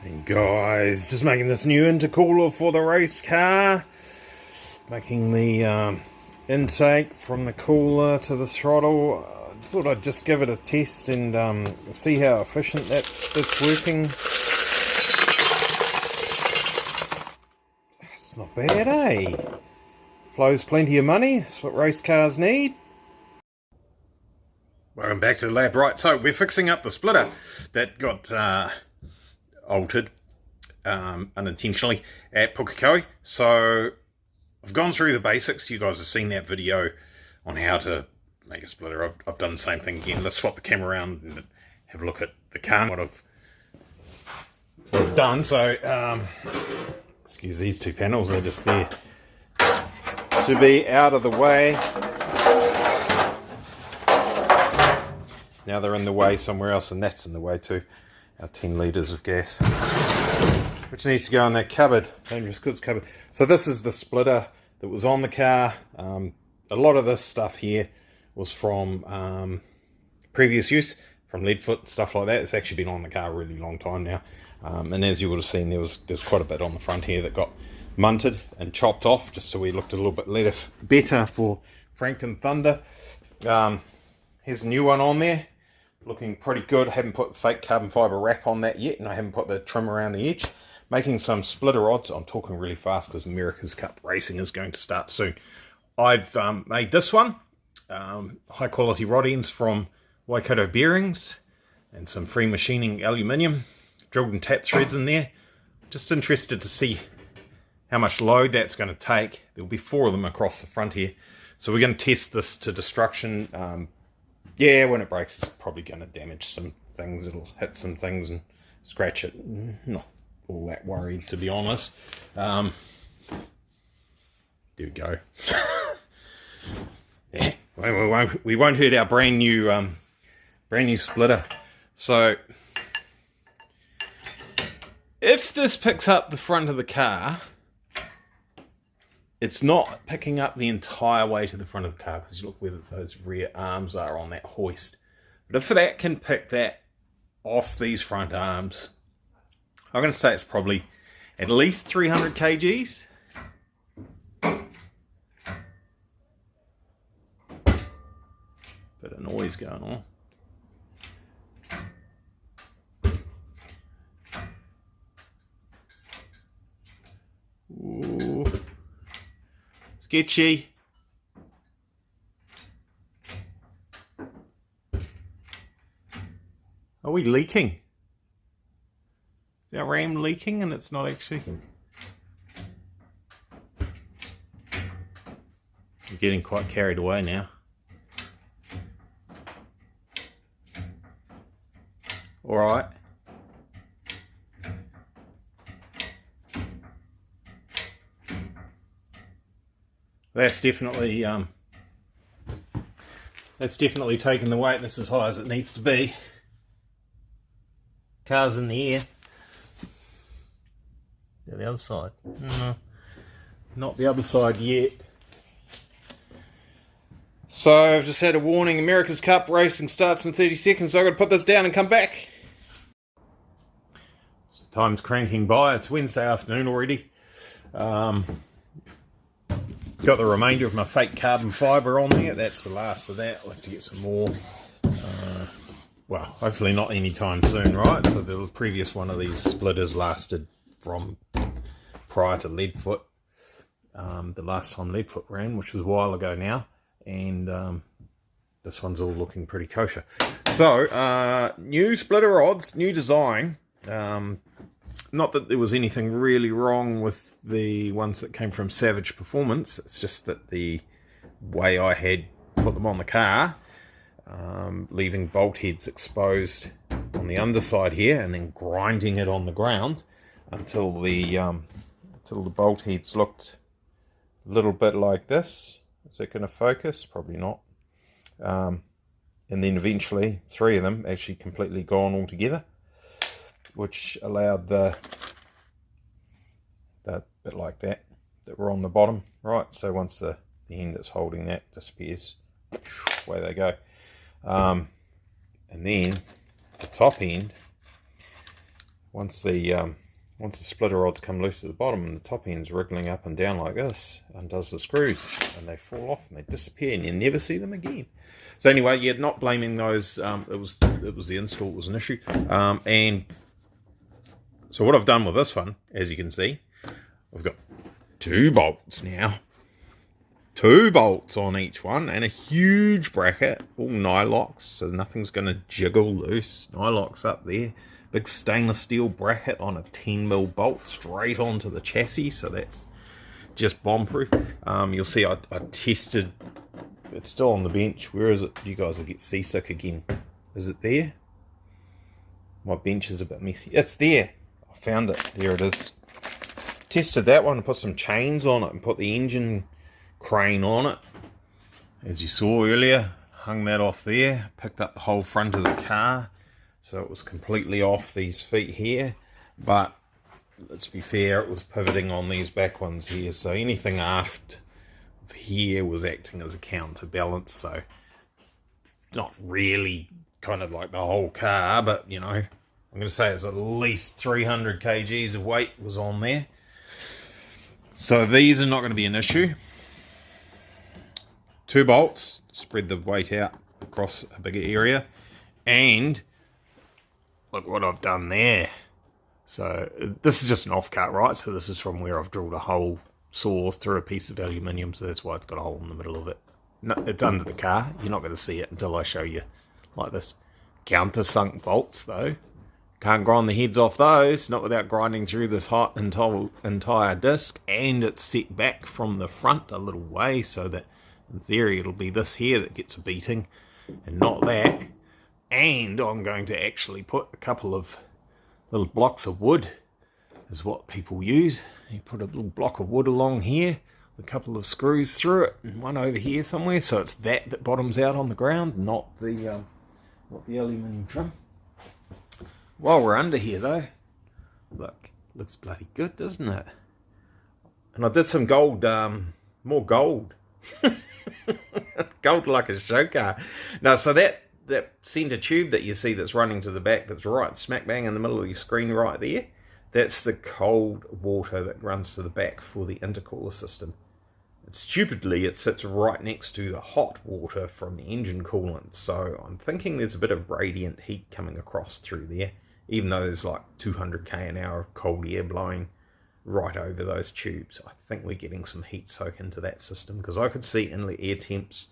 Hey guys, just making this new intercooler for the race car. Making the intake from the cooler to the throttle. I thought I'd just give it a test and see how efficient that's working. It's not bad, eh? Flows plenty of money. That's what race cars need. Welcome back to the lab. Right, so we're fixing up the splitter that got altered unintentionally at Pukekohe. So I've gone through the basics. You guys have seen that video on how to make a splitter. I've done the same thing again. Let's swap the camera around and have a look at the car, what I've done. So excuse these two panels, they're just there to be out of the way. Now they're in the way somewhere else, and that's in the way too. Our 10 litres of gas, which needs to go in that cupboard, dangerous goods cupboard. So this is the splitter that was on the car. A lot of this stuff here was from previous use, from lead foot and stuff like that. It's actually been on the car a really long time now. And as you would have seen, there's quite a bit on the front here that got munted and chopped off, just so we looked a little bit better for Frankton Thunder. Here's a new one on there, looking pretty good. I haven't put fake carbon fibre wrap on that yet, and I haven't put the trim around the edge. Making some splitter rods. I'm talking really fast because America's Cup racing is going to start soon. I've made this one. High quality rod ends from Waikato Bearings and some free machining aluminium. Drilled and tapped threads in there. Just interested to see how much load that's going to take. There'll be 4 of them across the front here. So we're going to test this to destruction. Yeah, when it breaks, it's probably going to damage some things. It'll hit some things and scratch it. Not all that worried, to be honest. There we go. Yeah, we won't hurt our brand new splitter. So if this picks up the front of the car, it's not picking up the entire way to the front of the car, because you look where those rear arms are on that hoist. But if that can pick that off these front arms, I'm going to say it's probably at least 300 kgs. Bit of noise going on. Ooh. Sketchy. Are we leaking? Is our ram leaking and it's not actually? You're getting quite carried away now. All right. That's definitely taken the weight. That's as high as it needs to be. Car's in the air. Yeah, the other side. No, not the other side yet. So I've just had a warning. America's Cup racing starts in 30 seconds. So I've got to put this down and come back. So time's cranking by. It's Wednesday afternoon already. Got the remainder of my fake carbon fibre on there. That's the last of that. I'll have to get some more. Well, hopefully not anytime soon, right? So the previous one of these splitters lasted from prior to Leadfoot. The last time Leadfoot ran, which was a while ago now. And this one's all looking pretty kosher. So, new splitter rods, new design. Not that there was anything really wrong with the ones that came from Savage Performance. It's just that the way I had put them on the car, leaving bolt heads exposed on the underside here and then grinding it on the ground until the bolt heads looked a little bit like this. Is it going to focus? Probably not. And then eventually 3 of them actually completely gone altogether, which allowed that bit like that were on the bottom, right? So once the end that's holding that disappears, away they go. And then the top end once the splitter rods come loose at the bottom and the top end's wriggling up and down like this, undoes the screws and they fall off and they disappear and you never see them again. So anyway, yeah, not blaming those. It was the install that was an issue. And so what I've done with this one, as you can see, I've got 2 bolts now. 2 bolts on each one and a huge bracket, all nylocks, so nothing's going to jiggle loose. Nylocks up there. Big stainless steel bracket on a 10mm bolt straight onto the chassis, so that's just bomb-proof. You'll see I tested. It's still on the bench. Where is it? You guys will get seasick again. Is it there? My bench is a bit messy. It's there. I found it. There it is. Tested that one and put some chains on it and put the engine crane on it. As you saw earlier, hung that off there. Picked up the whole front of the car. So it was completely off these feet here. But let's be fair, it was pivoting on these back ones here. So anything aft here was acting as a counterbalance, so not really kind of like the whole car, but you know, I'm going to say it's at least 300 kgs of weight was on there. So these are not going to be an issue. 2 bolts, spread the weight out across a bigger area, and look what I've done there. So this is just an offcut, right? So this is from where I've drilled a hole, saw through a piece of aluminium, so that's why it's got a hole in the middle of it. No, it's under the car. You're not going to see it until I show you like this. Countersunk bolts though. Can't grind the heads off those, not without grinding through this hot entire disc, and it's set back from the front a little way so that in theory it'll be this here that gets a beating and not that. And I'm going to actually put a couple of little blocks of wood, is what people use. You put a little block of wood along here, a couple of screws through it, and one over here somewhere, so it's that bottoms out on the ground, not the aluminium trim. While we're under here though, look, looks bloody good, doesn't it? And I did some gold, more gold. Gold like a show car. Now, so that centre tube that you see that's running to the back, that's right smack bang in the middle of your screen right there, that's the cold water that runs to the back for the intercooler system. And stupidly, it sits right next to the hot water from the engine coolant, so I'm thinking there's a bit of radiant heat coming across through there, even though there's like 200 km an hour of cold air blowing right over those tubes. I think we're getting some heat soak into that system, because I could see inlet air temps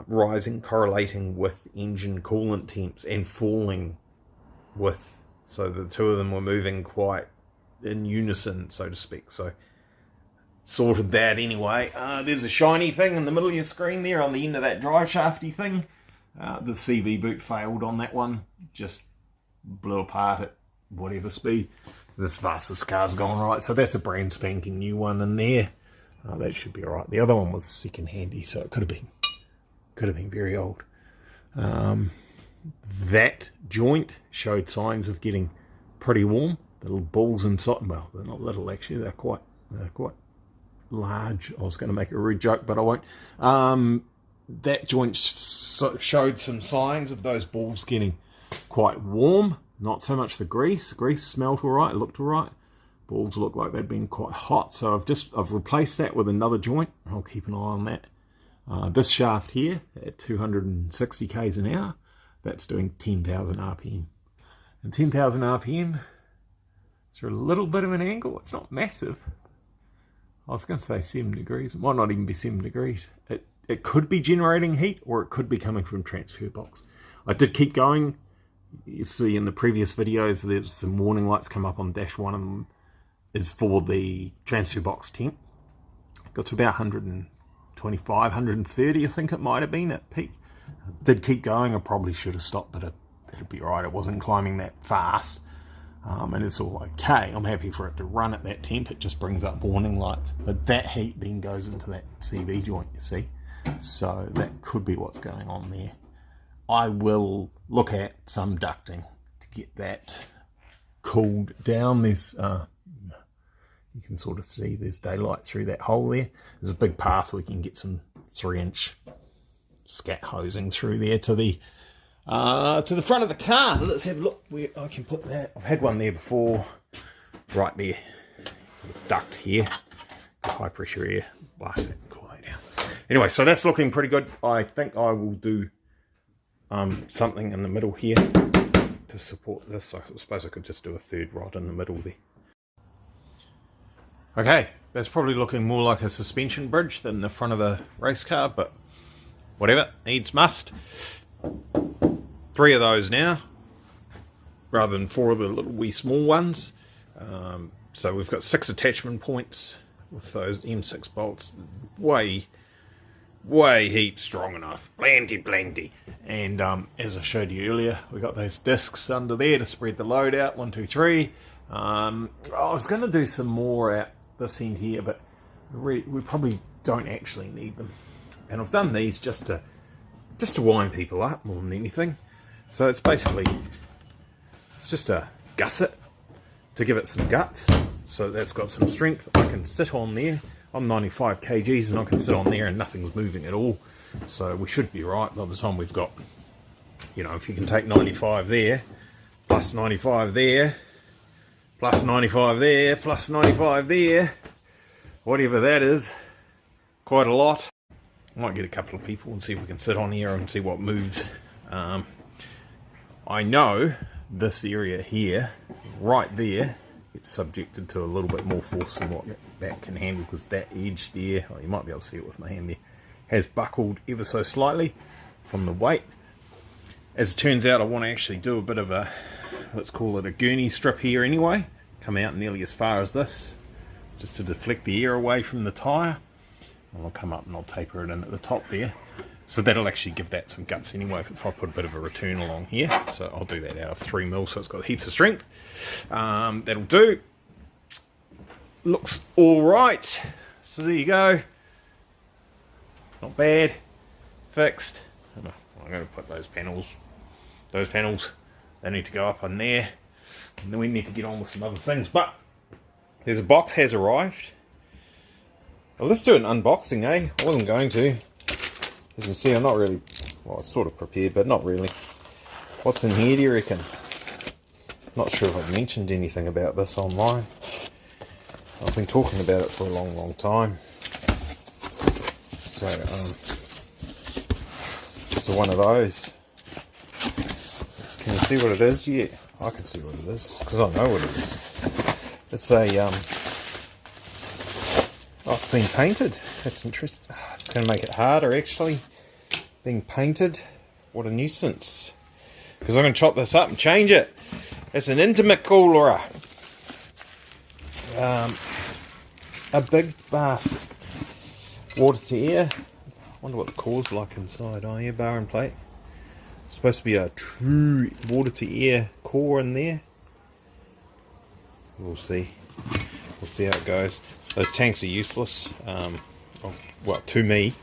rising, correlating with engine coolant temps, and falling with, so the two of them were moving quite in unison, so to speak. So sorted that anyway. There's a shiny thing in the middle of your screen there on the end of that drive shafty thing. The CV boot failed on that one, just blew apart at whatever speed. This fastest car's gone right, so that's a brand spanking new one in there. That should be alright. The other one was second handy, so it could have been very old. That joint showed signs of getting pretty warm. The little balls inside, well, they're not little actually, they're quite large. I was going to make a rude joke, but I won't. That joint showed some signs of those balls getting quite warm. Not so much the grease. Grease smelled alright, looked alright. Balls look like they've been quite hot, so I've replaced that with another joint. I'll keep an eye on that. This shaft here at 260 k's an hour, that's doing 10,000 RPM. And 10,000 RPM, it's a little bit of an angle. It's not massive. I was going to say 7 degrees. It might not even be 7 degrees. It could be generating heat, or it could be coming from transfer box. I did keep going. You see in the previous videos, there's some warning lights come up on dash. One of them is for the transfer box temp. Got to about 125, 130, I think it might have been at peak. Did keep going. I probably should have stopped, but it'll be right. It wasn't climbing that fast. And it's all okay. I'm happy for it to run at that temp. It just brings up warning lights. But that heat then goes into that CV joint, you see. So that could be what's going on there. I will look at some ducting to get that cooled down. There's, you can sort of see there's daylight through that hole there. There's a big path we can get some 3-inch scat hosing through there to the to the front of the car. Let's have a look where I can put that. I've had one there before, right there, duct here, high pressure air, blast that and cool that down. Anyway, so that's looking pretty good. I think I will do something in the middle here to support this. I suppose I could just do a third rod in the middle there. Okay, that's probably looking more like a suspension bridge than the front of a race car, but whatever, needs must. 3 of those now, rather than 4 of the little wee small ones. So we've got 6 attachment points with those M6 bolts. Way heap strong enough. Plenty. And as I showed you earlier, we got those discs under there to spread the load out. 1, 2, 3. I was going to do some more at this end here, but we probably don't actually need them. And I've done these just to wind people up more than anything. So it's basically, it's just a gusset to give it some guts, so that's got some strength. I can sit on there. I'm 95 kgs and I can sit on there and nothing's moving at all. So we should be right by the time we've got, you know, if you can take 95 there, plus 95 there, plus 95 there, plus 95 there, whatever that is, quite a lot. Might get a couple of people and see if we can sit on here and see what moves. I know this area here, right there, it's subjected to a little bit more force than what that can handle, because that edge there, oh, you might be able to see it with my hand there, has buckled ever so slightly from the weight. As it turns out, I want to actually do a bit of a, let's call it a gurney strip here anyway, come out nearly as far as this, just to deflect the air away from the tyre. I'll come up and I'll taper it in at the top there. So that'll actually give that some guts anyway if I put a bit of a return along here. So I'll do that out of 3mm, so it's got heaps of strength. That'll do. Looks alright. So there you go. Not bad. Fixed. I'm going to put those panels, they need to go up on there. And then we need to get on with some other things. But there's a box has arrived. Well, let's do an unboxing, eh? I wasn't going to. As you can see, I'm not really, well, it's sort of prepared, but not really. What's in here, do you reckon? Not sure if I've mentioned anything about this online. I've been talking about it for a long time. So, it's one of those. Can you see what it is? Yeah, I can see what it is, because I know what it is. It's a, oh, it's been painted. That's interesting. It's going to make it harder, actually. Being painted. What a nuisance. Because I'm going to chop this up and change it. It's an Intercooler. A big bastard. Water to air. I wonder what the core's like inside. Oh, yeah, bar and plate. It's supposed to be a true water to air core in there. We'll see. We'll see how it goes. Those tanks are useless, well, to me,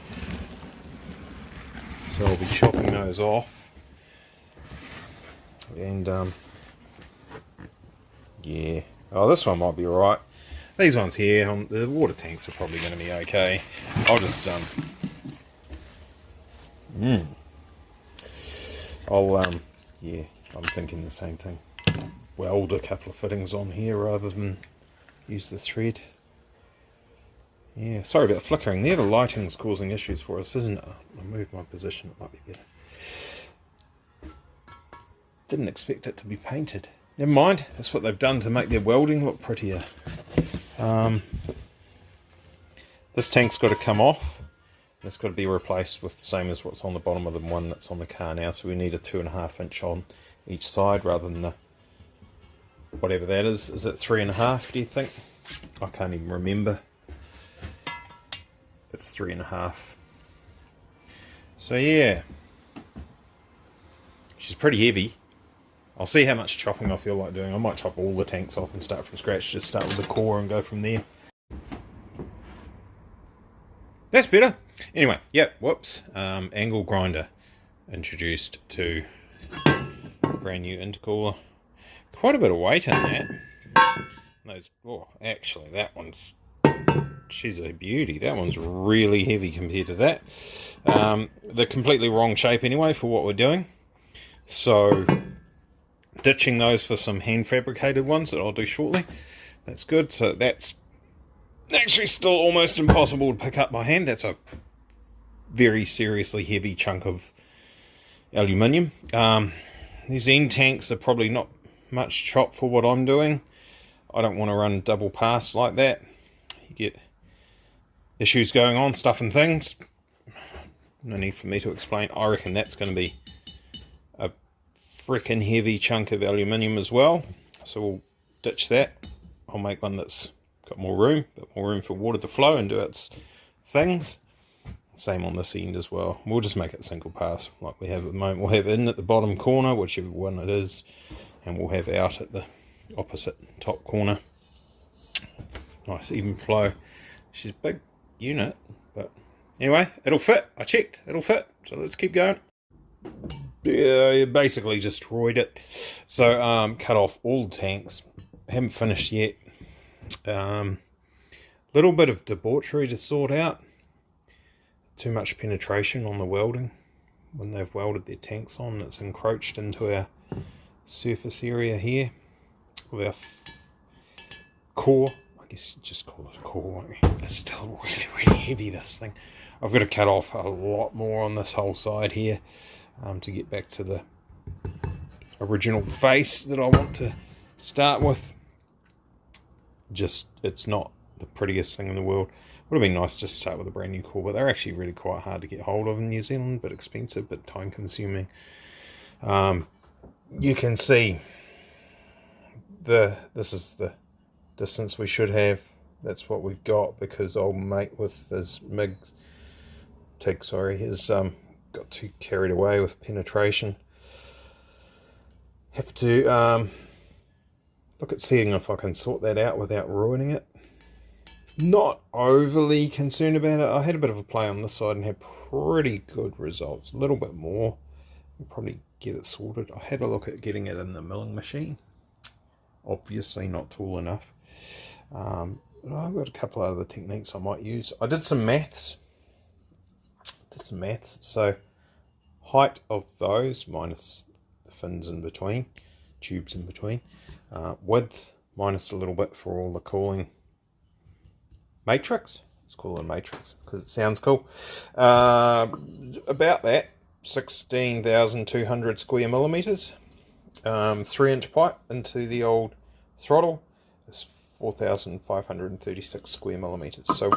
so I'll be chopping those off, and yeah, oh, this one might be alright. These ones here, the water tanks are probably going to be okay. I'll just, yeah, I'm thinking the same thing. Weld a couple of fittings on here rather than use the thread. Yeah, sorry about flickering there. The lighting's causing issues for us, isn't it? I'll move my position, it might be better. Didn't expect it to be painted. Never mind, that's what they've done to make their welding look prettier. This tank's got to come off. It's got to be replaced with the same as what's on the bottom of the one that's on the car now. So we need a 2.5 inch on each side rather than the, whatever that is. Is it 3.5, do you think? I can't even remember. It's 3.5. So yeah, she's pretty heavy. I'll see how much chopping I feel like doing. I might chop all the tanks off and start from scratch. Just start with the core and go from there. That's better. Anyway, yep, whoops. Angle grinder introduced to brand new intercooler. Quite a bit of weight in that. Those, oh, actually, that one's, she's a beauty. That one's really heavy compared to that. They're completely wrong shape anyway for what we're doing. So ditching those for some hand fabricated ones that I'll do shortly. That's good. So that's actually still almost impossible to pick up by hand. That's a very seriously heavy chunk of aluminium. These end tanks are probably not much chop for what I'm doing. I don't want to run double pass like that. You get issues going on, stuff and things. No need for me to explain. I reckon that's going to be a freaking heavy chunk of aluminium as well. So we'll ditch that. I'll make one that's got more room, but more room for water to flow and do its things. Same on this end as well. We'll just make it single pass like we have at the moment. We'll have in at the bottom corner, whichever one it is, and we'll have out at the opposite top corner. Nice even flow. She's a big unit, but anyway, it'll fit. I checked, it'll fit. So let's keep going. Yeah, basically destroyed it. So cut off all the tanks. Haven't finished yet. Little bit of debauchery to sort out. Too much penetration on the welding. When they've welded their tanks on, it's encroached into our surface area here with our core. I guess you just call it a core, won't you? It's still really, really heavy, this thing. I've got to cut off a lot more on this whole side here to get back to the original face that I want to start with. Just, it's not the prettiest thing in the world. Would have been nice just to start with a brand new core, but they're actually really quite hard to get hold of in New Zealand, but expensive, but time consuming. You can see this is the distance we should have. That's what we've got, because old mate with his TIG has got too carried away with penetration. Have to look at seeing if I can sort that out without ruining it. Not overly concerned about it. I had a bit of a play on this side and had pretty good results. A little bit more. We'll probably get it sorted. I had a look at getting it in the milling machine. Obviously not tall enough. But I've got a couple of other techniques I might use. I did some maths. So height of those minus the fins in between, tubes in between. Width minus a little bit for all the cooling matrix. Let's call it a matrix because it sounds cool. About that, 16,200 square millimeters. 3-inch pipe into the old throttle is 4,536 square millimeters. So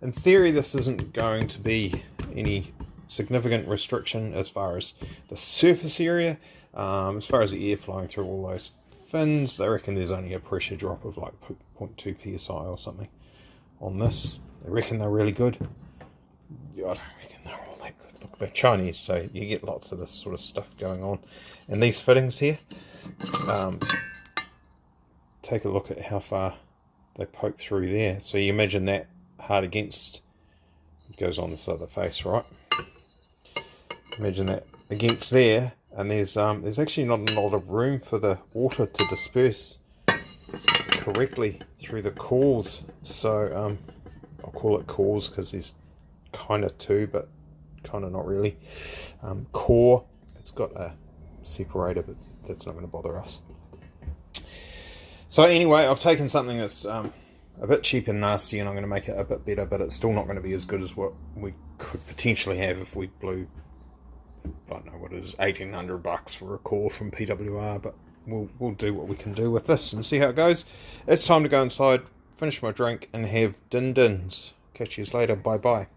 in theory, this isn't going to be any significant restriction as far as the surface area. As far as the air flowing through all those fins, I reckon there's only a pressure drop of like 0.2 psi or something on this. I reckon they're really good. I don't reckon they're all that good. Look, they're Chinese, so you get lots of this sort of stuff going on. And these fittings here, take a look at how far they poke through there. So you imagine that hard against, it goes on this other face, right? Imagine that against there, and there's actually not a lot of room for the water to disperse correctly through the cores. So I'll call it cores because there's kind of two, but kind of not really. Core, it's got a separator, but that's not going to bother us. So anyway, I've taken something that's a bit cheap and nasty, and I'm going to make it a bit better, but it's still not going to be as good as what we could potentially have if we blew, I don't know what it is, $1,800 for a core from PWR, but we'll do what we can do with this and see how it goes. It's time to go inside, finish my drink, and have din-dins. Catch you later. Bye-bye.